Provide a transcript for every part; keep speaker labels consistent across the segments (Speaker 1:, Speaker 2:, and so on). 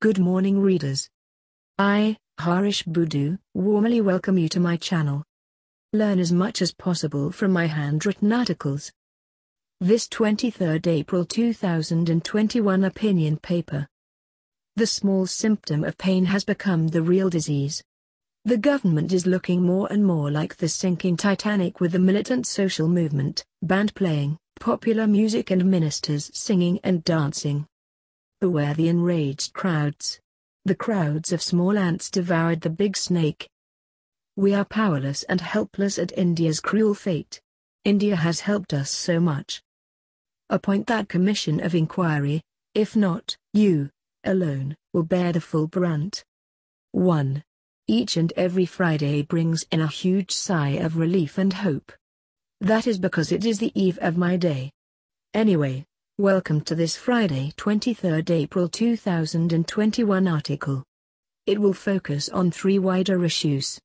Speaker 1: Good morning readers. I, Harish Budu, warmly welcome you to my channel. Learn as much as possible from my handwritten articles. This 23rd April 2021 opinion paper. The small symptom of pain has become the real disease. The government is looking more and more like the sinking Titanic, with the militant social movement, band playing, popular music and ministers singing and dancing. Beware the enraged crowds. The crowds of small ants devoured the big snake. We are powerless and helpless at India's cruel fate. India has helped us so much. Appoint that commission of inquiry. If not, you, alone, will bear the full brunt. 1. Each and every Friday brings in a huge sigh of relief and hope. That is because it is the eve of my day. Anyway, welcome to this Friday 23rd April 2021 article. It will focus on 3 wider issues.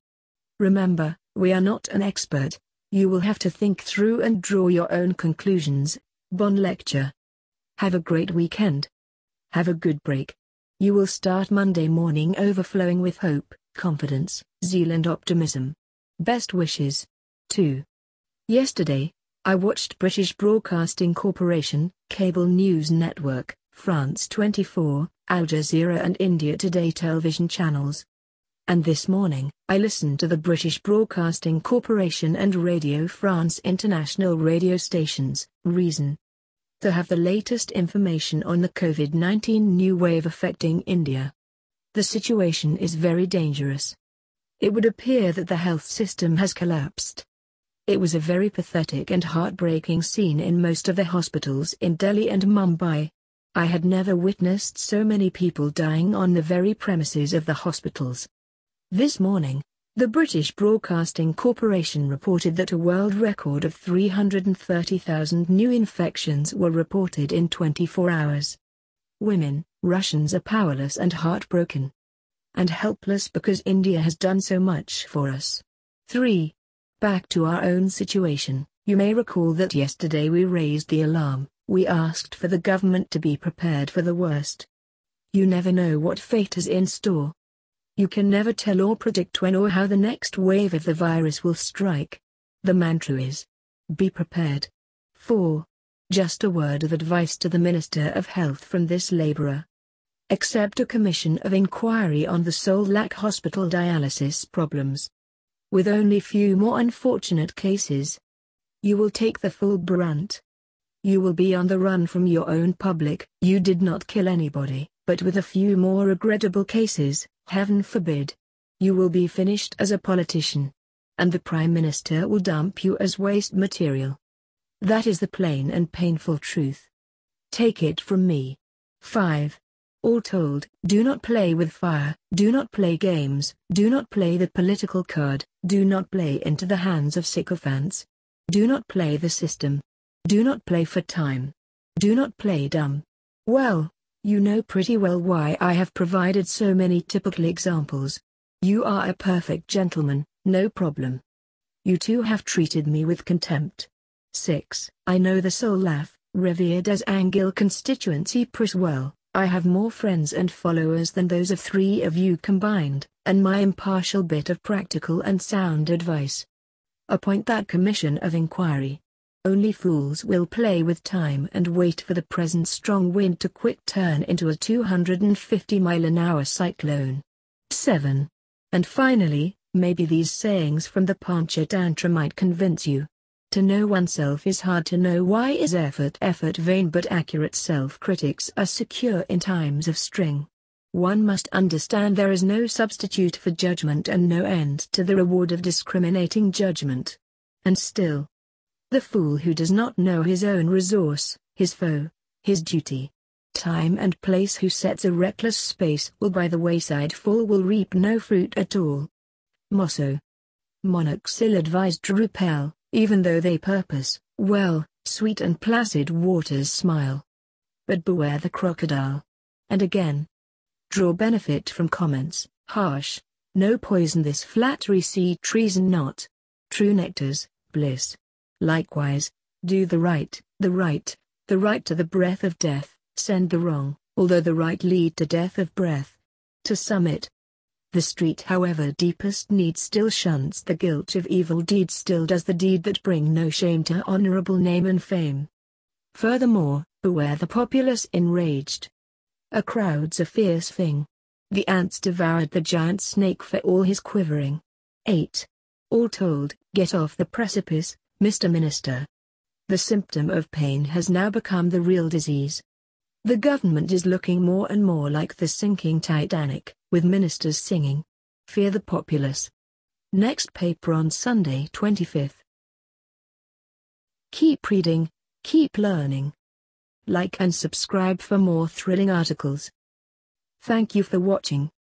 Speaker 1: Remember, we are not an expert. You will have to think through and draw your own conclusions. Bon lecture. Have a great weekend. Have a good break. You will start Monday morning overflowing with hope, confidence, zeal and optimism. Best wishes. 2. Yesterday, I watched British Broadcasting Corporation, Cable News Network, France 24, Al Jazeera and India Today television channels. And this morning, I listened to the British Broadcasting Corporation and Radio France International radio stations. Reason: to have the latest information on the COVID-19 new wave affecting India. The situation is very dangerous. It would appear that the health system has collapsed. It was a very pathetic and heartbreaking scene in most of the hospitals in Delhi and Mumbai. I had never witnessed so many people dying on the very premises of the hospitals. This morning, the British Broadcasting Corporation reported that a world record of 330,000 new infections were reported in 24 hours. Women, Russians are powerless and heartbroken. And helpless because India has done so much for us. 3. Back to our own situation. You may recall that yesterday we raised the alarm. We asked for the government to be prepared for the worst. You never know what fate is in store. You can never tell or predict when or how the next wave of the virus will strike. The mantra is, be prepared. 4. Just a word of advice to the Minister of Health from this labourer. Accept a commission of inquiry on the Solak hospital dialysis problems. With only few more unfortunate cases, you will take the full brunt. You will be on the run from your own public. You did not kill anybody, but with a few more regrettable cases, heaven forbid, you will be finished as a politician. And the Prime Minister will dump you as waste material. That is the plain and painful truth. Take it from me. 5. All told, do not play with fire, do not play games, do not play the political card, do not play into the hands of sycophants. Do not play the system. Do not play for time. Do not play dumb. Well, you know pretty well why I have provided so many typical examples. You are a perfect gentleman, no problem. You too have treated me with contempt. 6. I know the Solaf, revered as Angil constituency pretty well. I have more friends and followers than those of 3 of you combined, and my impartial bit of practical and sound advice. Appoint that commission of inquiry. Only fools will play with time and wait for the present strong wind to quick turn into a 250-mile-an-hour cyclone. 7. And finally, maybe these sayings from the Panchatantra might convince you. To know oneself is hard, to know why is effort vain, but accurate self-critics are secure in times of string. One must understand there is no substitute for judgment and no end to the reward of discriminating judgment. And still, the fool who does not know his own resource, his foe, his duty, time and place, who sets a reckless space, will by the wayside fall, will reap no fruit at all. Mosso. Monarchs ill-advised repel, even though they purpose well. Sweet and placid waters smile. But beware the crocodile. And again, draw benefit from comments, harsh, no poison this flattery, see treason not. True nectar's bliss. Likewise, do the right to the breath of death, send the wrong, although the right lead to death of breath. To summit. The street however deepest need still shunts the guilt of evil deeds, still does the deed that bring no shame to honorable name and fame. Furthermore, beware the populace enraged. A crowd's a fierce thing. The ants devoured the giant snake for all his quivering. 8. All told, get off the precipice, Mr. Minister. The symptom of pain has now become the real disease. The government is looking more and more like the sinking Titanic, with ministers singing, "Fear the populace." Next paper on Sunday 25th. Keep reading, keep learning. Like and subscribe for more thrilling articles. Thank you for watching.